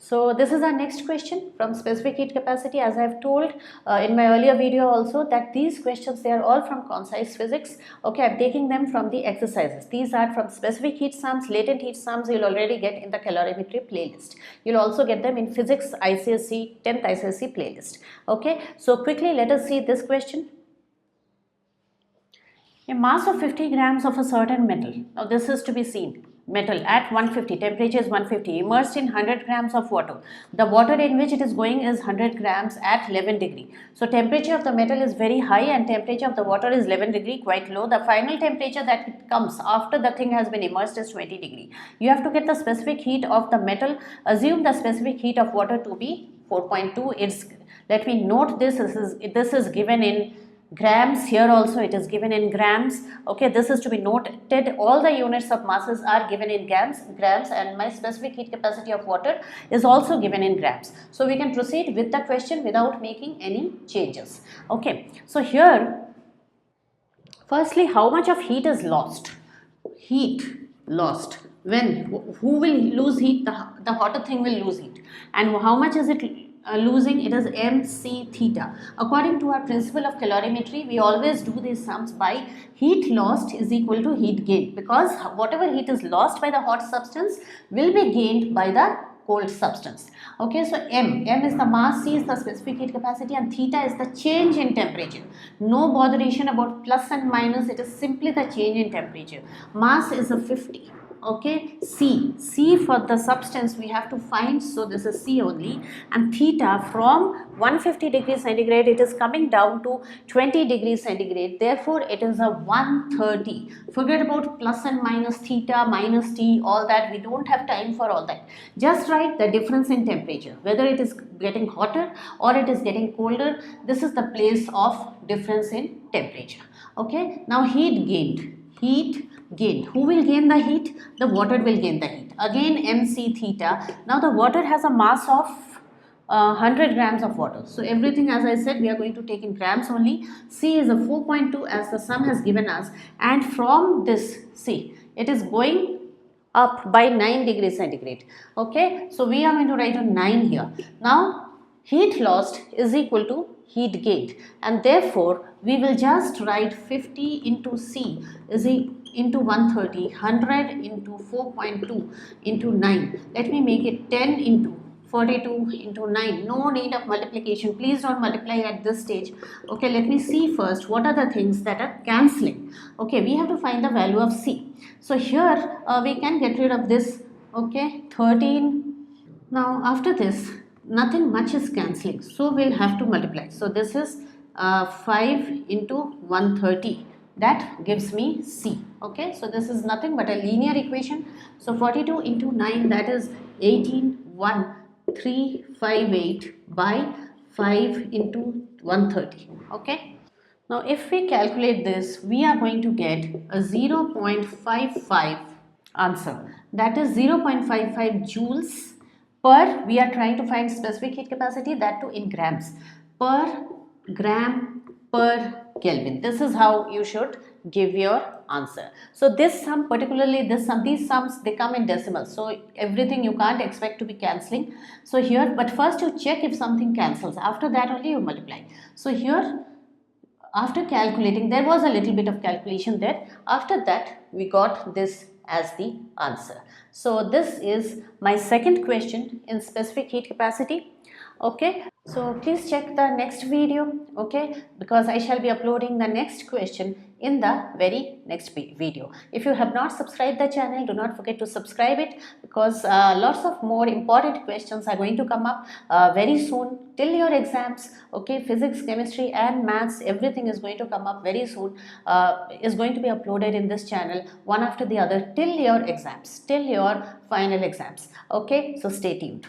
So this is our next question from specific heat capacity. As I have told in my earlier video also, that these questions, they are all from concise physics. Okay, I am taking them from the exercises. These are from specific heat sums, latent heat sums. You will already get in the calorimetry playlist. You will also get them in physics ICSE 10th ICSE playlist. Okay, so quickly let us see this question. A mass of 50 grams of a certain metal. Now this is to be seen. Metal at 150, temperature is 150, immersed in 100 grams of water. The water in which it is going is 100 grams at 11 degree. So temperature of the metal is very high and temperature of the water is 11 degree, quite low. The final temperature that comes after the thing has been immersed is 20 degree. You have to get the specific heat of the metal. Assume the specific heat of water to be 4.2. Let me note this is given in grams. Here also it is given in grams. Okay, this is to be noted. All the units of masses are given in grams, and my specific heat capacity of water is also given in grams. So we can proceed with the question without making any changes. Okay, so here firstly, how much of heat is lost? Heat lost. When? Who will lose heat? The hotter thing will lose heat. And how much is it losing? It is mc theta. According to our principle of calorimetry, we always do these sums by heat lost is equal to heat gained, because whatever heat is lost by the hot substance will be gained by the cold substance. Okay, so m is the mass, c is the specific heat capacity, and theta is the change in temperature. No botheration about plus and minus, it is simply the change in temperature. Mass is a 50. Okay, C for the substance we have to find, so this is C only, and theta from 150 degrees centigrade it is coming down to 20 degrees centigrade, therefore it is a 130. Forget about plus and minus, theta, minus T, all that, we don't have time for all that. Just write the difference in temperature, whether it is getting hotter or it is getting colder, this is the place of difference in temperature. Okay, now heat gained. Who will gain the heat? The water will gain the heat. Again mc theta. Now the water has a mass of 100 grams of water. So everything, as I said, we are going to take in grams only. C is a 4.2 as the sum has given us, and from this C it is going up by 9 degrees centigrade. Okay, so we are going to write a 9 here. Now heat lost is equal to heat gained, and therefore we will just write 50 into C is into 130, 100 into 4.2 into 9. Let me make it 10 into 42 into 9. No need of multiplication. Please don't multiply at this stage. Okay, let me see first what are the things that are cancelling. Okay, we have to find the value of C. So here we can get rid of this. Okay, 13. Now after this, nothing much is cancelling, so we'll have to multiply. So this is 5 into 130. That gives me C. Okay, so this is nothing but a linear equation. So 42 into 9, that is 18,1358 by 5 into 130. Okay, now if we calculate this, we are going to get a 0.55 answer. That is 0.55 joules per, we are trying to find specific heat capacity, that too in grams, per gram per Kelvin. This is how you should give your answer. So this sum, particularly this sum, these sums, they come in decimals, so everything you can't expect to be cancelling. So here, but first you check if something cancels, after that only you multiply. So here, after calculating, there was a little bit of calculation there. After that we got this as the answer. So this is my second question in specific heat capacity. Okay, so please check the next video, okay, because I shall be uploading the next question in the very next video. If you have not subscribed the channel, do not forget to subscribe it, because lots of more important questions are going to come up very soon till your exams. Okay, physics, chemistry and maths, everything is going to come up very soon, is going to be uploaded in this channel one after the other till your exams, till your final exams. Okay, so stay tuned.